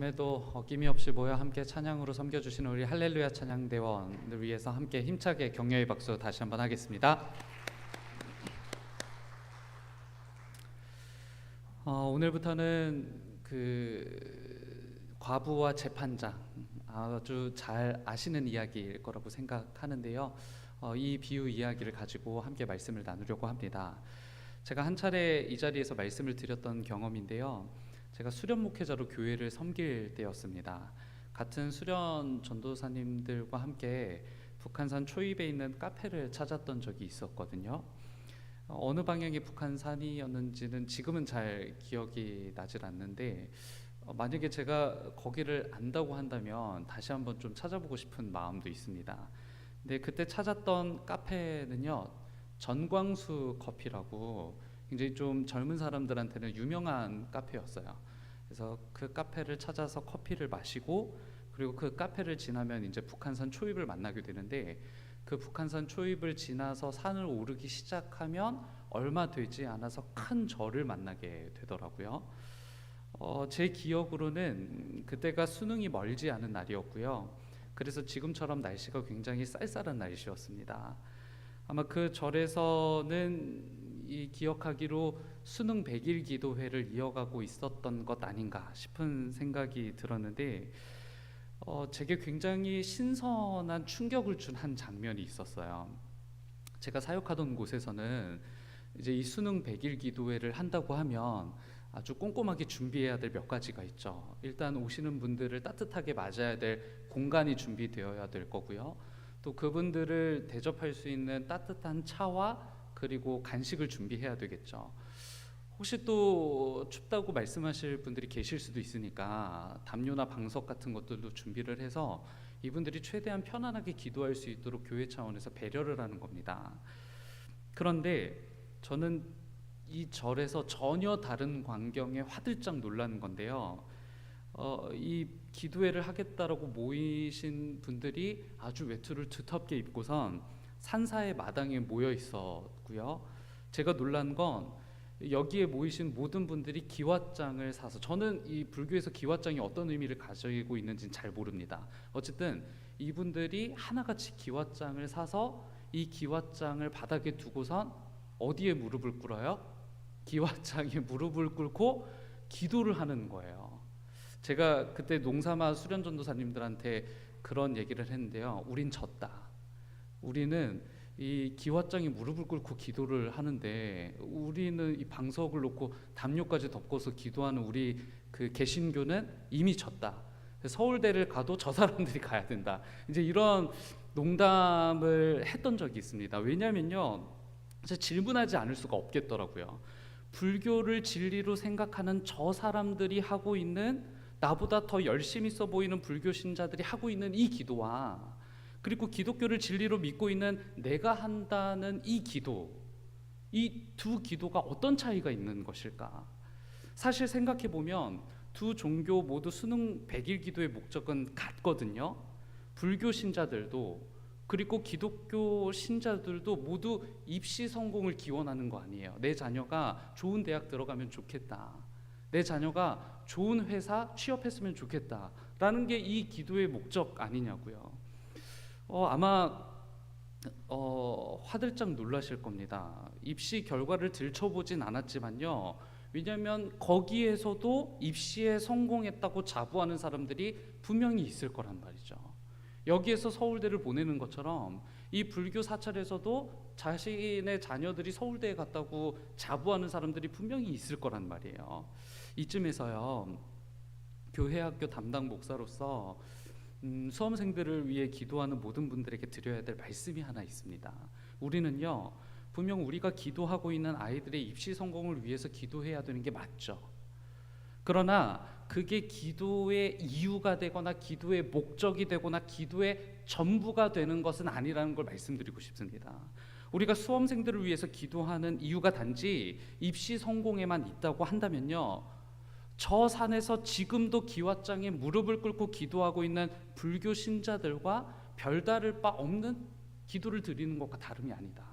에도 어김이 없이 모여 함께 찬양으로 섬겨주시는 우리 할렐루야 찬양대원을 위해서 함께 힘차게 격려의 박수 다시 한번 하겠습니다. 오늘부터는 과부와 재판장, 아주 잘 아시는 이야기일 거라고 생각하는데요. 이 비유 이야기를 가지고 함께 말씀을 나누려고 합니다. 제가 한 차례 이 자리에서 말씀을 드렸던 경험인데요. 제가 수련 목회자로 교회를 섬길 때였습니다. 같은 수련 전도사님들과 함께 북한산 초입에 있는 카페를 찾았던 적이 있었거든요. 어느 방향이 북한산이었는지는 지금은 잘 기억이 나질 않는데 만약에 제가 거기를 안다고 한다면 다시 한번 좀 찾아보고 싶은 마음도 있습니다. 근데 그때 찾았던 카페는요, 전광수 커피라고 굉장히 좀 젊은 사람들한테는 유명한 카페였어요. 그래서 그 카페를 찾아서 커피를 마시고, 그리고 그 카페를 지나면 이제 북한산 초입을 만나게 되는데, 그 북한산 초입을 지나서 산을 오르기 시작하면 얼마 되지 않아서 큰 절을 만나게 되더라고요. 제 기억으로는 그때가 수능이 멀지 않은 날이었고요. 그래서 지금처럼 날씨가 굉장히 쌀쌀한 날씨였습니다. 아마 그 절에서는 기억하기로 수능 100일 기도회를 이어가고 있었던 것 아닌가 싶은 생각이 들었는데, 제게 굉장히 신선한 충격을 준 한 장면이 있었어요. 제가 사역하던 곳에서는 이제 이 수능 100일 기도회를 한다고 하면 아주 꼼꼼하게 준비해야 될 몇 가지가 있죠. 일단 오시는 분들을 따뜻하게 맞아야 될 공간이 준비되어야 될 거고요. 또 그분들을 대접할 수 있는 따뜻한 차와 그리고 간식을 준비해야 되겠죠. 혹시 또 춥다고 말씀하실 분들이 계실 수도 있으니까 담요나 방석 같은 것들도 준비를 해서 이분들이 최대한 편안하게 기도할 수 있도록 교회 차원에서 배려를 하는 겁니다. 그런데 저는 이 절에서 전혀 다른 광경에 화들짝 놀라는 건데요. 이 기도회를 하겠다라고 모이신 분들이 아주 외투를 두텁게 입고선 산사의 마당에 모여 있었고요. 제가 놀란 건 여기에 모이신 모든 분들이 기왓장을 사서, 저는 이 불교에서 기왓장이 어떤 의미를 가지고 있는지는 잘 모릅니다. 어쨌든 이분들이 하나같이 기왓장을 사서 이 기왓장을 바닥에 두고선 어디에 무릎을 꿇어요? 기왓장에 무릎을 꿇고 기도를 하는 거예요. 제가 그때 농사마 수련전도사님들한테 그런 얘기를 했는데요. 우린 졌다. 우리는 이 기왓장에 무릎을 꿇고 기도를 하는데, 우리는 이 방석을 놓고 담요까지 덮고서 기도하는 우리 그 개신교는 이미 졌다. 서울대를 가도 저 사람들이 가야 된다. 이제 이런 농담을 했던 적이 있습니다. 왜냐면요, 질문하지 않을 수가 없겠더라고요. 불교를 진리로 생각하는 저 사람들이 하고 있는, 나보다 더 열심히 써 보이는 불교 신자들이 하고 있는 이 기도와, 그리고 기독교를 진리로 믿고 있는 내가 한다는 이 기도, 이 두 기도가 어떤 차이가 있는 것일까? 사실 생각해 보면 두 종교 모두 수능 100일 기도의 목적은 같거든요. 불교 신자들도 그리고 기독교 신자들도 모두 입시 성공을 기원하는 거 아니에요. 내 자녀가 좋은 대학 들어가면 좋겠다, 내 자녀가 좋은 회사 취업했으면 좋겠다 라는 게 이 기도의 목적 아니냐고요. 아마 화들짝 놀라실 겁니다. 입시 결과를 들춰보진 않았지만요, 왜냐하면 거기에서도 입시에 성공했다고 자부하는 사람들이 분명히 있을 거란 말이죠. 여기에서 서울대를 보내는 것처럼 이 불교 사찰에서도 자신의 자녀들이 서울대에 갔다고 자부하는 사람들이 분명히 있을 거란 말이에요. 이쯤에서요, 교회학교 담당 목사로서 수험생들을 위해 기도하는 모든 분들에게 드려야 될 말씀이 하나 있습니다. 우리는요, 분명 우리가 기도하고 있는 아이들의 입시 성공을 위해서 기도해야 되는 게 맞죠. 그러나 그게 기도의 이유가 되거나 기도의 목적이 되거나 기도의 전부가 되는 것은 아니라는 걸 말씀드리고 싶습니다. 우리가 수험생들을 위해서 기도하는 이유가 단지 입시 성공에만 있다고 한다면요, 저 산에서 지금도 기왓장에 무릎을 꿇고 기도하고 있는 불교 신자들과 별다를 바 없는 기도를 드리는 것과 다름이 아니다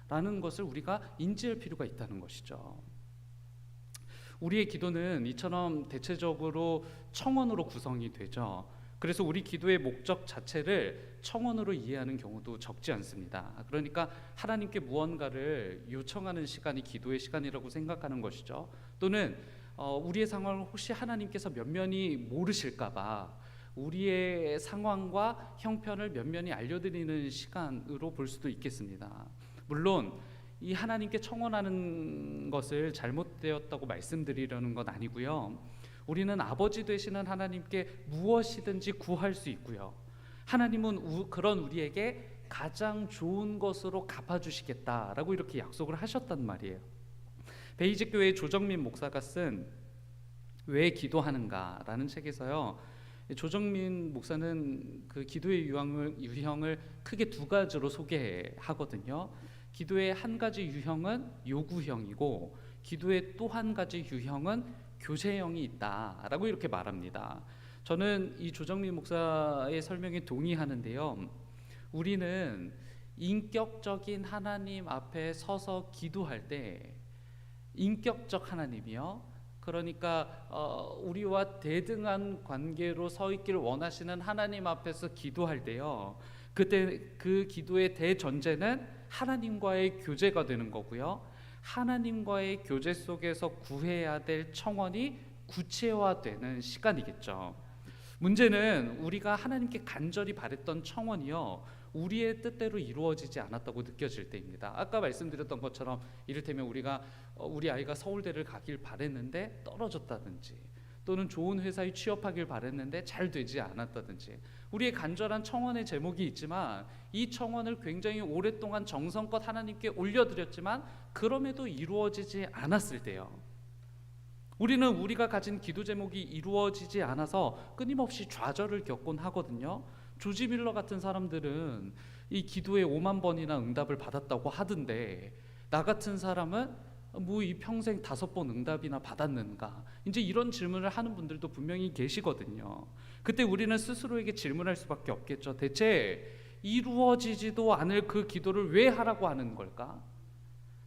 라는 것을 우리가 인지할 필요가 있다는 것이죠. 우리의 기도는 이처럼 대체적으로 청원으로 구성이 되죠. 그래서 우리 기도의 목적 자체를 청원으로 이해하는 경우도 적지 않습니다. 그러니까 하나님께 무언가를 요청하는 시간이 기도의 시간이라고 생각하는 것이죠. 또는 우리의 상황을 혹시 하나님께서 면면히 모르실까 봐 우리의 상황과 형편을 면면히 알려드리는 시간으로 볼 수도 있겠습니다. 물론 이 하나님께 청원하는 것을 잘못되었다고 말씀드리려는 건 아니고요. 우리는 아버지 되시는 하나님께 무엇이든지 구할 수 있고요. 하나님은 그런 우리에게 가장 좋은 것으로 갚아주시겠다라고 이렇게 약속을 하셨단 말이에요. 베이직 교회의 조정민 목사가 쓴 왜 기도하는가라는 책에서요, 조정민 목사는 그 기도의 유형을 크게 두 가지로 소개하거든요. 기도의 한 가지 유형은 요구형이고 기도의 또 한 가지 유형은 교제형이 있다라고 이렇게 말합니다. 저는 이 조정민 목사의 설명에 동의하는데요. 우리는 인격적인 하나님 앞에 서서 기도할 때 인격적 하나님이요, 그러니까 우리와 대등한 관계로 서 있기를 원하시는 하나님 앞에서 기도할 때요, 그때 그 기도의 대전제는 하나님과의 교제가 되는 거고요. 하나님과의 교제 속에서 구해야 될 청원이 구체화되는 시간이겠죠. 문제는 우리가 하나님께 간절히 바랬던 청원이요, 우리의 뜻대로 이루어지지 않았다고 느껴질 때입니다. 아까 말씀드렸던 것처럼 이를테면 우리 아이가 서울대를 가길 바랬는데 떨어졌다든지, 또는 좋은 회사에 취업하길 바랬는데 잘 되지 않았다든지, 우리의 간절한 청원의 제목이 있지만 이 청원을 굉장히 오랫동안 정성껏 하나님께 올려드렸지만 그럼에도 이루어지지 않았을 때요, 우리는 우리가 가진 기도 제목이 이루어지지 않아서 끊임없이 좌절을 겪곤 하거든요. 조지 밀러 같은 사람들은 이 기도에 5만 번이나 응답을 받았다고 하던데, 나 같은 사람은 뭐 이 평생 5번 응답이나 받았는가, 이제 이런 질문을 하는 분들도 분명히 계시거든요. 그때 우리는 스스로에게 질문할 수밖에 없겠죠. 대체 이루어지지도 않을 그 기도를 왜 하라고 하는 걸까?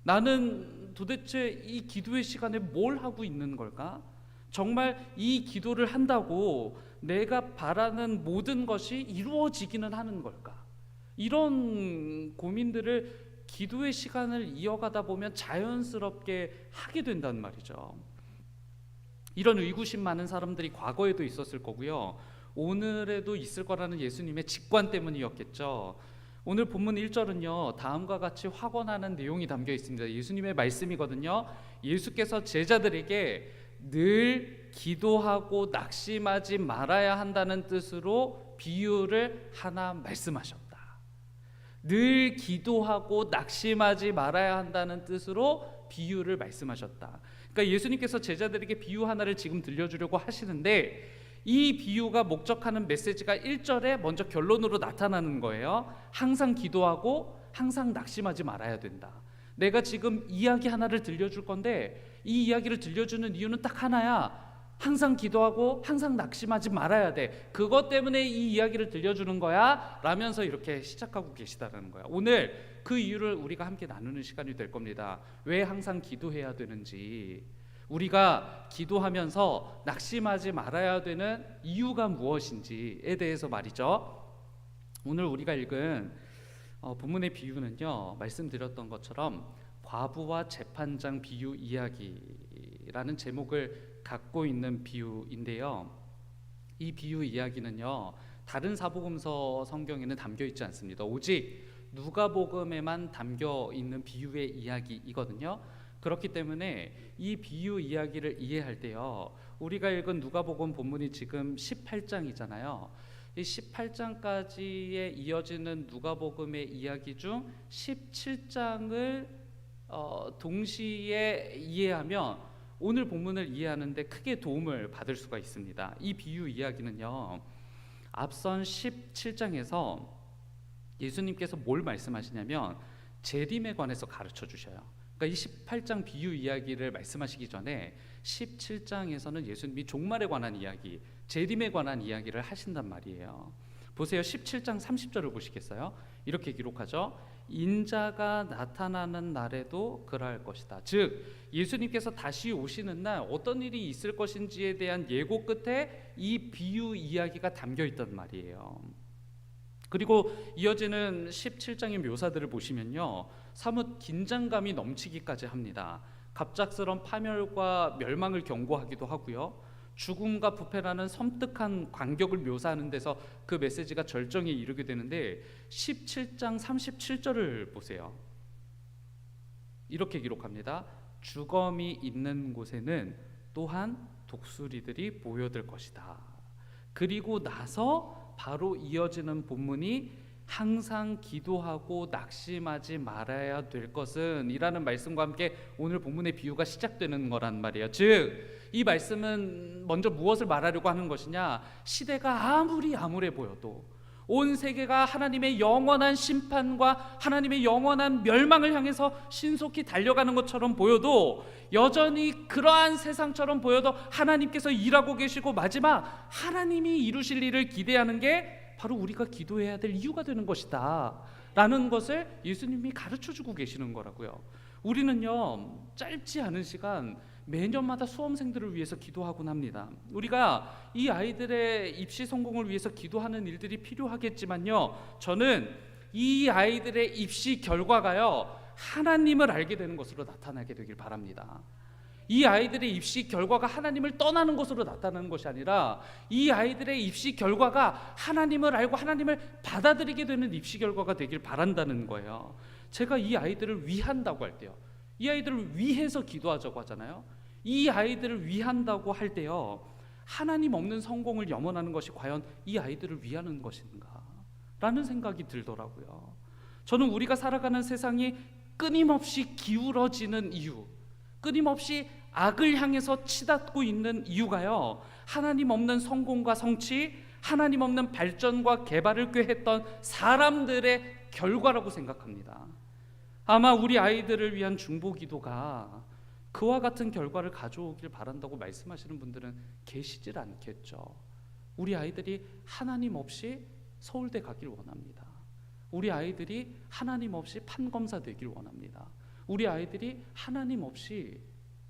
나는 도대체 이 기도의 시간에 뭘 하고 있는 걸까? 정말 이 기도를 한다고 내가 바라는 모든 것이 이루어지기는 하는 걸까? 이런 고민들을 기도의 시간을 이어가다 보면 자연스럽게 하게 된단 말이죠. 이런 의구심 많은 사람들이 과거에도 있었을 거고요, 오늘에도 있을 거라는 예수님의 직관 때문이었겠죠. 오늘 본문 1절은요, 다음과 같이 확언하는 내용이 담겨 있습니다. 예수님의 말씀이거든요. 예수께서 제자들에게 늘 기도하고 낙심하지 말아야 한다는 뜻으로 비유를 하나 말씀하셨다. 늘 기도하고 낙심하지 말아야 한다는 뜻으로 비유를 말씀하셨다. 그러니까 예수님께서 제자들에게 비유 하나를 지금 들려주려고 하시는데, 이 비유가 목적하는 메시지가 1절에 먼저 결론으로 나타나는 거예요. 항상 기도하고 항상 낙심하지 말아야 된다. 내가 지금 이야기 하나를 들려줄 건데 이 이야기를 들려주는 이유는 딱 하나야. 항상 기도하고 항상 낙심하지 말아야 돼. 그것 때문에 이 이야기를 들려주는 거야 라면서 이렇게 시작하고 계시다는 거야. 오늘 그 이유를 우리가 함께 나누는 시간이 될 겁니다. 왜 항상 기도해야 되는지, 우리가 기도하면서 낙심하지 말아야 되는 이유가 무엇인지에 대해서 말이죠. 오늘 우리가 읽은 본문의 비유는요, 말씀드렸던 것처럼 과부와 재판장 비유 이야기라는 제목을 갖고 있는 비유인데요, 이 비유 이야기는요, 다른 사복음서 성경에는 담겨 있지 않습니다. 오직 누가복음에만 담겨 있는 비유의 이야기이거든요. 그렇기 때문에 이 비유 이야기를 이해할 때요, 우리가 읽은 누가복음 본문이 지금 18장이잖아요. 이 18장까지에 이어지는 누가복음의 이야기 중 17장을 동시에 이해하면 오늘 본문을 이해하는데 크게 도움을 받을 수가 있습니다. 이 비유 이야기는요, 앞선 17장에서 예수님께서 뭘 말씀하시냐면 재림에 관해서 가르쳐 주셔요. 그러니까 이 18장 비유 이야기를 말씀하시기 전에 17장에서는 예수님이 종말에 관한 이야기, 재림에 관한 이야기를 하신단 말이에요. 보세요. 17장 30절을 보시겠어요? 이렇게 기록하죠. 인자가 나타나는 날에도 그러할 것이다. 즉 예수님께서 다시 오시는 날 어떤 일이 있을 것인지에 대한 예고 끝에 이 비유 이야기가 담겨 있단 말이에요. 그리고 이어지는 17장의 묘사들을 보시면요, 사뭇 긴장감이 넘치기까지 합니다. 갑작스런 파멸과 멸망을 경고하기도 하고요, 죽음과 부패라는 섬뜩한 관격을 묘사하는 데서 그 메시지가 절정에 이르게 되는데 17장 37절을 보세요. 이렇게 기록합니다. 주검이 있는 곳에는 또한 독수리들이 모여들 것이다. 그리고 나서 바로 이어지는 본문이 항상 기도하고 낙심하지 말아야 될 것은 이라는 말씀과 함께 오늘 본문의 비유가 시작되는 거란 말이에요. 즉 이 말씀은 먼저 무엇을 말하려고 하는 것이냐, 시대가 아무리 암울해 보여도 온 세계가 하나님의 영원한 심판과 하나님의 영원한 멸망을 향해서 신속히 달려가는 것처럼 보여도, 여전히 그러한 세상처럼 보여도 하나님께서 일하고 계시고 마지막 하나님이 이루실 일을 기대하는 게 바로 우리가 기도해야 될 이유가 되는 것이다 라는 것을 예수님이 가르쳐주고 계시는 거라고요. 우리는요, 짧지 않은 시간 매년마다 수험생들을 위해서 기도하곤 합니다. 우리가 이 아이들의 입시 성공을 위해서 기도하는 일들이 필요하겠지만요, 저는 이 아이들의 입시 결과가요, 하나님을 알게 되는 것으로 나타나게 되길 바랍니다. 이 아이들의 입시 결과가 하나님을 떠나는 것으로 나타나는 것이 아니라 이 아이들의 입시 결과가 하나님을 알고 하나님을 받아들이게 되는 입시 결과가 되길 바란다는 거예요. 제가 이 아이들을 위한다고 할 때요, 이 아이들을 위해서 기도하자고 하잖아요. 이 아이들을 위한다고 할 때요, 하나님 없는 성공을 염원하는 것이 과연 이 아이들을 위하는 것인가 라는 생각이 들더라고요. 저는 우리가 살아가는 세상이 끊임없이 기울어지는 이유, 끊임없이 악을 향해서 치닫고 있는 이유가요, 하나님 없는 성공과 성취, 하나님 없는 발전과 개발을 꾀했던 사람들의 결과라고 생각합니다. 아마 우리 아이들을 위한 중보기도가 그와 같은 결과를 가져오길 바란다고 말씀하시는 분들은 계시질 않겠죠. 우리 아이들이 하나님 없이 서울대 가길 원합니다. 우리 아이들이 하나님 없이 판검사 되길 원합니다. 우리 아이들이 하나님 없이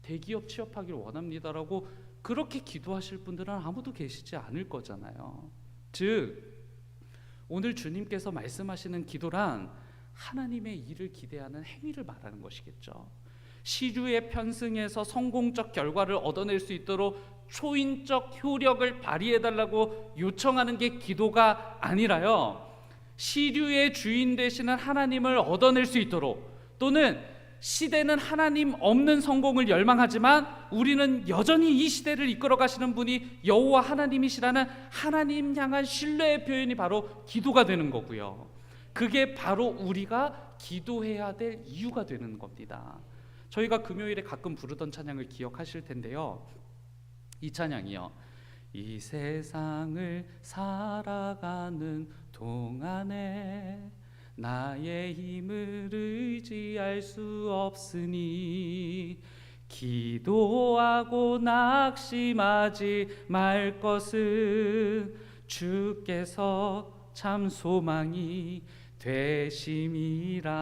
대기업 취업하길 원합니다라고 그렇게 기도하실 분들은 아무도 계시지 않을 거잖아요. 즉 오늘 주님께서 말씀하시는 기도란 하나님의 일을 기대하는 행위를 말하는 것이겠죠. 시류에 편승해서 성공적 결과를 얻어낼 수 있도록 초인적 효력을 발휘해달라고 요청하는 게 기도가 아니라요, 시류의 주인 되시는 하나님을 얻어낼 수 있도록, 또는 시대는 하나님 없는 성공을 열망하지만 우리는 여전히 이 시대를 이끌어 가시는 분이 여호와 하나님이시라는 하나님 향한 신뢰의 표현이 바로 기도가 되는 거고요. 그게 바로 우리가 기도해야 될 이유가 되는 겁니다. 저희가 금요일에 가끔 부르던 찬양을 기억하실 텐데요, 이 찬양이요, 이 세상을 살아가는 동안에 나의 힘을 의지할 수 없으니 기도하고 낙심하지 말 것은 주께서 참 소망이 되심이라.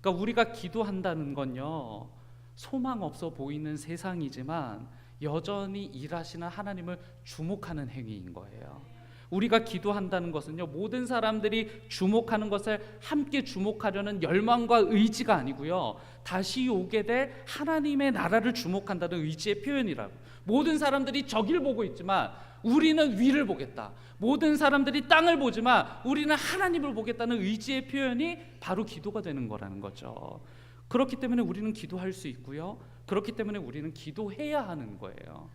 그러니까 우리가 기도한다는 건요, 소망 없어 보이는 세상이지만 여전히 일하시는 하나님을 주목하는 행위인 거예요. 우리가 기도한다는 것은요, 모든 사람들이 주목하는 것을 함께 주목하려는 열망과 의지가 아니고요, 다시 오게 될 하나님의 나라를 주목한다는 의지의 표현이라고. 모든 사람들이 저길 보고 있지만 우리는 위를 보겠다. 모든 사람들이 땅을 보지만 우리는 하나님을 보겠다는 의지의 표현이 바로 기도가 되는 거라는 거죠. 그렇기 때문에 우리는 기도할 수 있고요, 그렇기 때문에 우리는 기도해야 하는 거예요.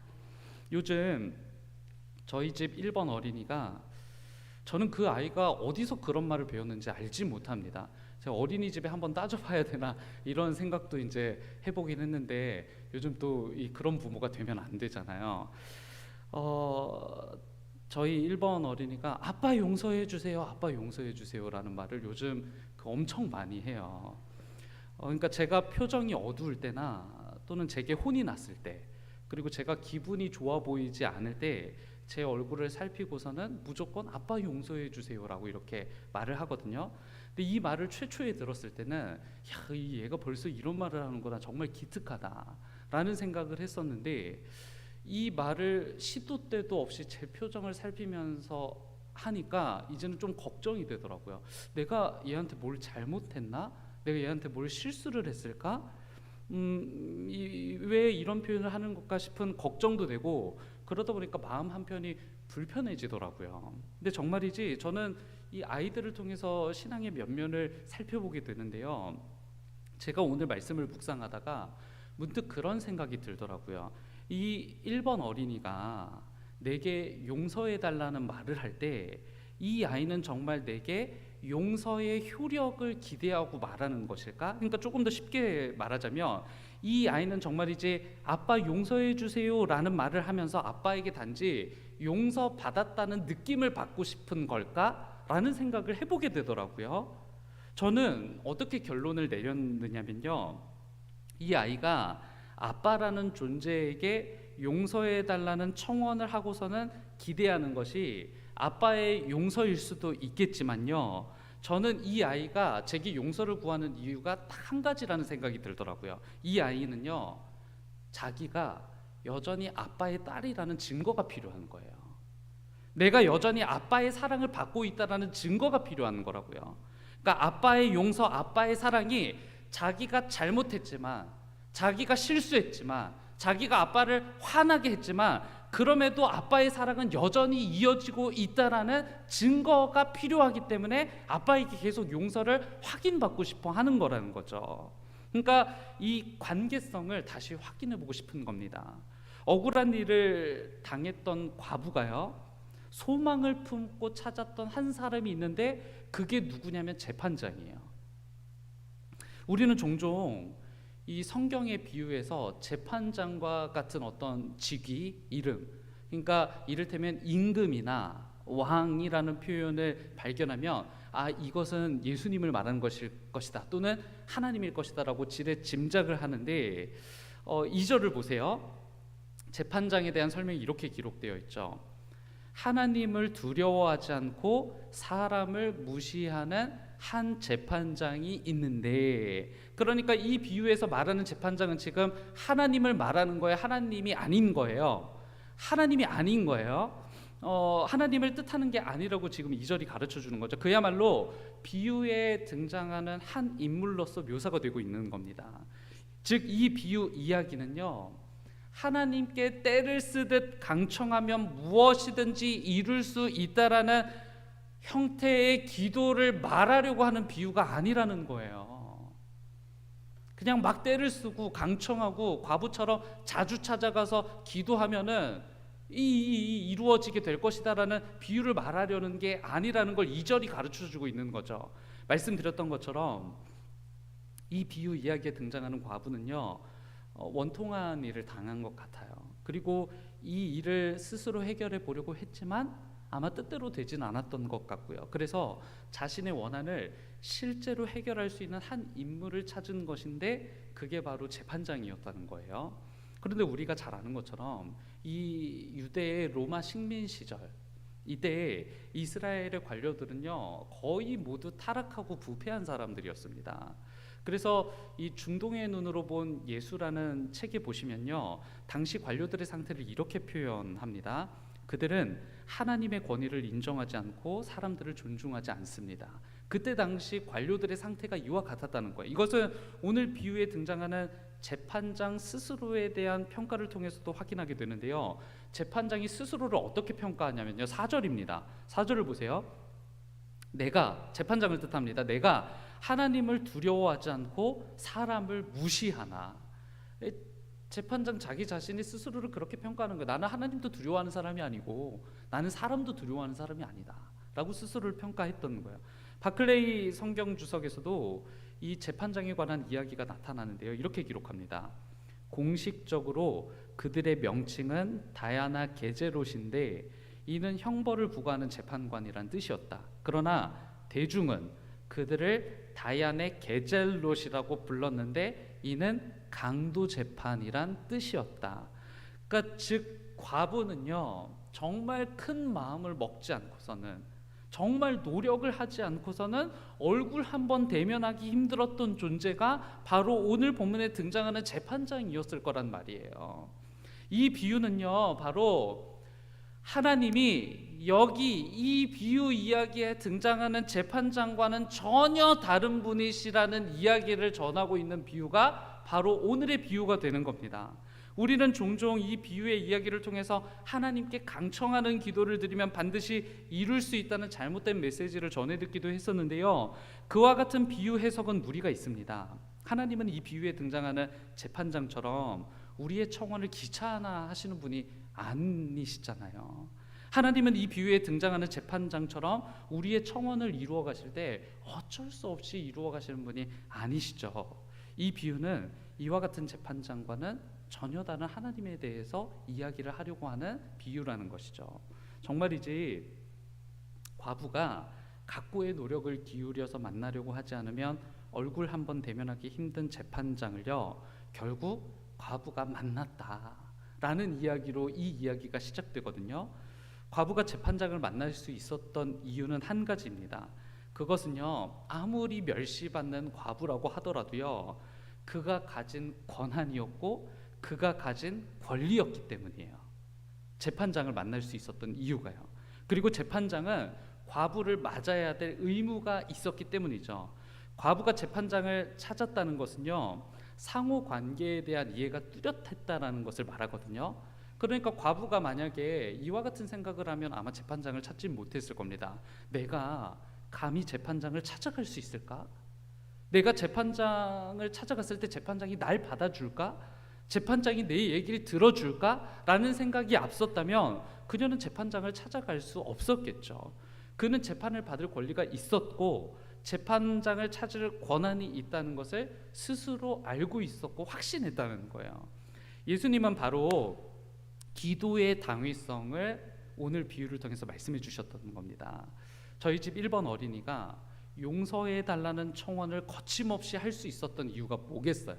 요즘 저희 집 1번 어린이가, 저는 그 아이가 어디서 그런 말을 배웠는지 알지 못합니다. 제가 어린이집에 한번 따져봐야 되나 이런 생각도 이제 해보긴 했는데, 요즘 또 그런 부모가 되면 안 되잖아요. 저희 1번 어린이가 아빠 용서해 주세요, 아빠 용서해 주세요라는 말을 요즘 엄청 많이 해요. 그러니까 제가 표정이 어두울 때나 또는 제게 혼이 났을 때, 그리고 제가 기분이 좋아 보이지 않을 때 제 얼굴을 살피고서는 무조건 아빠 용서해 주세요라고 이렇게 말을 하거든요. 근데 이 말을 최초에 들었을 때는 야, 이 얘가 벌써 이런 말을 하는구나, 정말 기특하다라는 생각을 했었는데, 이 말을 시도 때도 없이 제 표정을 살피면서 하니까 이제는 좀 걱정이 되더라고요. 내가 얘한테 뭘 잘못했나? 내가 얘한테 뭘 실수를 했을까? 왜 이런 표현을 하는 것까 싶은 걱정도 되고, 그러다 보니까 마음 한편이 불편해지더라고요. 근데 정말이지 저는 이 아이들을 통해서 신앙의 면면을 살펴보게 되는데요, 제가 오늘 말씀을 묵상하다가 문득 그런 생각이 들더라고요. 이 1번 어린이가 내게 용서해달라는 말을 할 때 이 아이는 정말 내게 용서의 효력을 기대하고 말하는 것일까? 그러니까 조금 더 쉽게 말하자면, 이 아이는 정말 이제 아빠 용서해 주세요 라는 말을 하면서 아빠에게 단지 용서 받았다는 느낌을 받고 싶은 걸까? 라는 생각을 해보게 되더라고요. 저는 어떻게 결론을 내렸느냐면요, 이 아이가 아빠라는 존재에게 용서해 달라는 청원을 하고서는 기대하는 것이 아빠의 용서일 수도 있겠지만요, 저는 이 아이가 제게 용서를 구하는 이유가 딱 한 가지라는 생각이 들더라고요. 이 아이는요, 자기가 여전히 아빠의 딸이라는 증거가 필요한 거예요. 내가 여전히 아빠의 사랑을 받고 있다라는 증거가 필요한 거라고요. 그러니까 아빠의 용서, 아빠의 사랑이 자기가 잘못했지만, 자기가 실수했지만, 자기가 아빠를 화나게 했지만, 그럼에도 아빠의 사랑은 여전히 이어지고 있다라는 증거가 필요하기 때문에 아빠에게 계속 용서를 확인받고 싶어 하는 거라는 거죠. 그러니까 이 관계성을 다시 확인해 보고 싶은 겁니다. 억울한 일을 당했던 과부가요, 소망을 품고 찾았던 한 사람이 있는데 그게 누구냐면 재판장이에요. 우리는 종종 이 성경의 비유에서 재판장과 같은 어떤 직위, 이름, 그러니까 이를테면 임금이나 왕이라는 표현을 발견하면 이것은 예수님을 말하는 것일 것이다, 또는 하나님일 것이다 라고 지레 짐작을 하는데, 2절을 보세요. 재판장에 대한 설명이 이렇게 기록되어 있죠. 하나님을 두려워하지 않고 사람을 무시하는 한 재판장이 있는데, 그러니까 이 비유에서 말하는 재판장은 지금 하나님을 말하는 거예요? 하나님이 아닌 거예요? 하나님이 아닌 거예요. 하나님을 뜻하는 게 아니라고 지금 2절이 가르쳐 주는 거죠. 그야말로 비유에 등장하는 한 인물로서 묘사가 되고 있는 겁니다. 즉 이 비유 이야기는요, 하나님께 때를 쓰듯 강청하면 무엇이든지 이룰 수 있다라는 형태의 기도를 말하려고 하는 비유가 아니라는 거예요. 그냥 막 때를 쓰고 강청하고 과부처럼 자주 찾아가서 기도하면은 이루어지게 될 것이다라는 비유를 말하려는 게 아니라는 걸 2절이 가르쳐주고 있는 거죠. 말씀드렸던 것처럼 이 비유 이야기에 등장하는 과부는요, 원통한 일을 당한 것 같아요. 그리고 이 일을 스스로 해결해 보려고 했지만 아마 뜻대로 되진 않았던 것 같고요. 그래서 자신의 원한을 실제로 해결할 수 있는 한 인물을 찾은 것인데 그게 바로 재판장이었다는 거예요. 그런데 우리가 잘 아는 것처럼 이 유대의 로마 식민 시절, 이때 이스라엘의 관료들은요, 거의 모두 타락하고 부패한 사람들이었습니다. 그래서 이 중동의 눈으로 본 예수라는 책에 보시면요, 당시 관료들의 상태를 이렇게 표현합니다. 그들은 하나님의 권위를 인정하지 않고 사람들을 존중하지 않습니다. 그때 당시 관료들의 상태가 이와 같았다는 거예요. 이것은 오늘 비유에 등장하는 재판장 스스로에 대한 평가를 통해서도 확인하게 되는데요, 재판장이 스스로를 어떻게 평가하냐면요, 4절입니다. 4절을 보세요. 내가, 재판장을 뜻합니다. 내가 하나님을 두려워하지 않고 사람을 무시하나. 재판장 자기 자신이 스스로를 그렇게 평가하는 거예요. 나는 하나님도 두려워하는 사람이 아니고 나는 사람도 두려워하는 사람이 아니다 라고 스스로를 평가했던 거예요. 바클레이 성경 주석에서도 이 재판장에 관한 이야기가 나타나는데요, 이렇게 기록합니다. 공식적으로 그들의 명칭은 다야나 게제롯인데 이는 형벌을 부과하는 재판관이란 뜻이었다. 그러나 대중은 그들을 다야네 게젤롯이라고 불렀는데 이는 강도 재판이란 뜻이었다. 그러니까 즉 과부는요, 정말 큰 마음을 먹지 않고서는, 정말 노력을 하지 않고서는 얼굴 한번 대면하기 힘들었던 존재가 바로 오늘 본문에 등장하는 재판장이었을 거란 말이에요. 이 비유는요, 바로 하나님이 여기 이 비유 이야기에 등장하는 재판장과는 전혀 다른 분이시라는 이야기를 전하고 있는 비유가 바로 오늘의 비유가 되는 겁니다. 우리는 종종 이 비유의 이야기를 통해서 하나님께 강청하는 기도를 드리면 반드시 이룰 수 있다는 잘못된 메시지를 전해 듣기도 했었는데요, 그와 같은 비유 해석은 무리가 있습니다. 하나님은 이 비유에 등장하는 재판장처럼 우리의 청원을 기차하나 하시는 분이 아니시잖아요. 하나님은 이 비유에 등장하는 재판장처럼 우리의 청원을 이루어 가실 때 어쩔 수 없이 이루어 가시는 분이 아니시죠. 이 비유는 이와 같은 재판장과는 전혀 다른 하나님에 대해서 이야기를 하려고 하는 비유라는 것이죠. 정말이지 과부가 각고의 노력을 기울여서 만나려고 하지 않으면 얼굴 한번 대면하기 힘든 재판장을요, 결국 과부가 만났다라는 이야기로 이 이야기가 시작되거든요. 과부가 재판장을 만날 수 있었던 이유는 한 가지입니다. 그것은요, 아무리 멸시받는 과부라고 하더라도요, 그가 가진 권한이었고 그가 가진 권리였기 때문이에요. 재판장을 만날 수 있었던 이유가요. 그리고 재판장은 과부를 맞아야 될 의무가 있었기 때문이죠. 과부가 재판장을 찾았다는 것은요, 상호 관계에 대한 이해가 뚜렷했다라는 것을 말하거든요. 그러니까 과부가 만약에 이와 같은 생각을 하면 아마 재판장을 찾지 못했을 겁니다. 내가 감히 재판장을 찾아갈 수 있을까? 내가 재판장을 찾아갔을 때 재판장이 날 받아줄까? 재판장이 내 얘기를 들어줄까? 라는 생각이 앞섰다면 그녀는 재판장을 찾아갈 수 없었겠죠. 그는 재판을 받을 권리가 있었고 재판장을 찾을 권한이 있다는 것을 스스로 알고 있었고 확신했다는 거예요. 예수님은 바로 기도의 당위성을 오늘 비유를 통해서 말씀해 주셨던 겁니다. 저희 집 1번 어린이가 용서해 달라는 청원을 거침없이 할 수 있었던 이유가 뭐겠어요?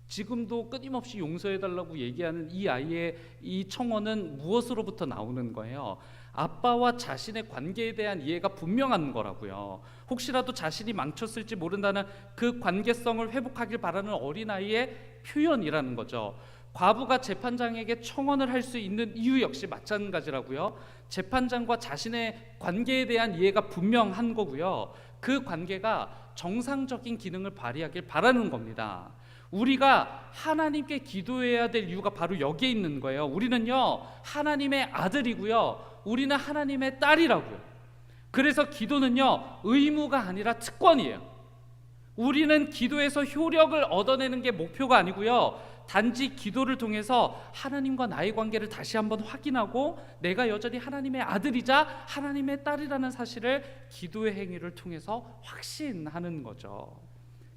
지금도 끊임없이 용서해 달라고 얘기하는 이 아이의 이 청원은 무엇으로부터 나오는 거예요? 아빠와 자신의 관계에 대한 이해가 분명한 거라고요. 혹시라도 자신이 망쳤을지 모른다는 그 관계성을 회복하길 바라는 어린아이의 표현이라는 거죠. 과부가 재판장에게 청원을 할 수 있는 이유 역시 마찬가지라고요. 재판장과 자신의 관계에 대한 이해가 분명한 거고요. 그 관계가 정상적인 기능을 발휘하길 바라는 겁니다. 우리가 하나님께 기도해야 될 이유가 바로 여기에 있는 거예요. 우리는요, 하나님의 아들이고요, 우리는 하나님의 딸이라고요. 그래서 기도는요, 의무가 아니라 특권이에요. 우리는 기도에서 효력을 얻어내는 게 목표가 아니고요, 단지 기도를 통해서 하나님과 나의 관계를 다시 한번 확인하고 내가 여전히 하나님의 아들이자 하나님의 딸이라는 사실을 기도의 행위를 통해서 확신하는 거죠.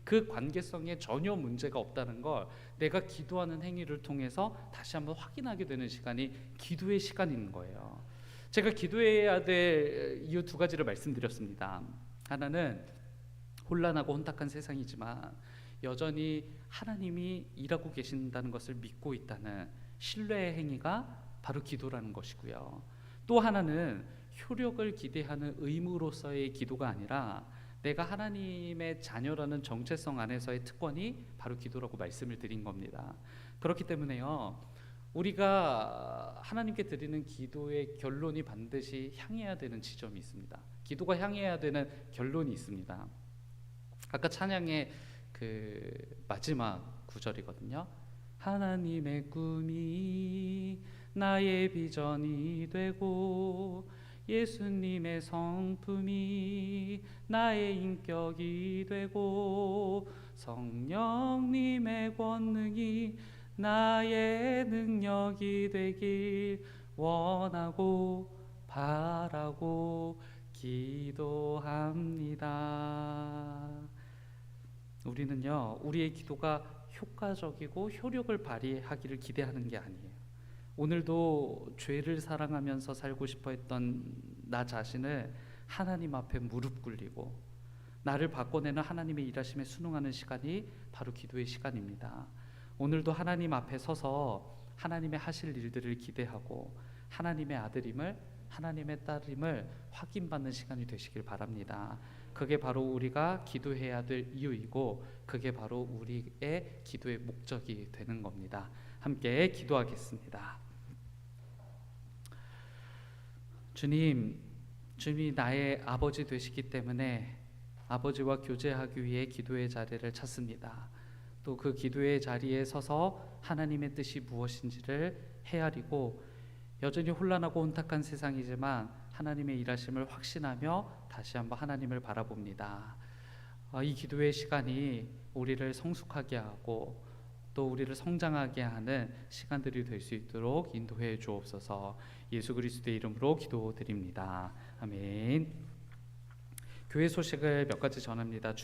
그 관계성에 전혀 문제가 없다는 걸 내가 기도하는 행위를 통해서 다시 한번 확인하게 되는 시간이 기도의 시간인 거예요. 제가 기도해야 될 이유 두 가지를 말씀드렸습니다. 하나는 혼란하고 혼탁한 세상이지만 여전히 하나님이 일하고 계신다는 것을 믿고 있다는 신뢰의 행위가 바로 기도라는 것이고요. 또 하나는 효력을 기대하는 의무로서의 기도가 아니라 내가 하나님의 자녀라는 정체성 안에서의 특권이 바로 기도라고 말씀을 드린 겁니다. 그렇기 때문에요, 우리가 하나님께 드리는 기도의 결론이 반드시 향해야 되는 지점이 있습니다. 기도가 향해야 되는 결론이 있습니다. 아까 찬양의 그 마지막 구절이거든요. 하나님의 꿈이 나의 비전이 되고 예수님의 성품이 나의 인격이 되고 성령님의 권능이 나의 능력이 되길 원하고 바라고 기도합니다. 우리는요, 우리의 기도가 효과적이고 효력을 발휘하기를 기대하는 게 아니에요. 오늘도 죄를 사랑하면서 살고 싶어 했던 나 자신을 하나님 앞에 무릎 꿇리고 나를 바꿔내는 하나님의 일하심에 순응하는 시간이 바로 기도의 시간입니다. 오늘도 하나님 앞에 서서 하나님의 하실 일들을 기대하고 하나님의 아들임을, 하나님의 딸임을 확인받는 시간이 되시길 바랍니다. 그게 바로 우리가 기도해야 될 이유이고, 그게 바로 우리의 기도의 목적이 되는 겁니다. 함께 기도하겠습니다. 주님이 나의 아버지 되시기 때문에 아버지와 교제하기 위해 기도의 자리를 찾습니다. 또 그 기도의 자리에 서서 하나님의 뜻이 무엇인지를 헤아리고, 여전히 혼란하고 혼탁한 세상이지만 하나님의 일하심을 확신하며 다시 한번 하나님을 바라봅니다. 이 기도의 시간이 우리를 성숙하게 하고 또 우리를 성장하게 하는 시간들이 될 수 있도록 인도해 주옵소서. 예수 그리스도의 이름으로 기도드립니다. 아멘. 교회 소식을 몇 가지 전합니다.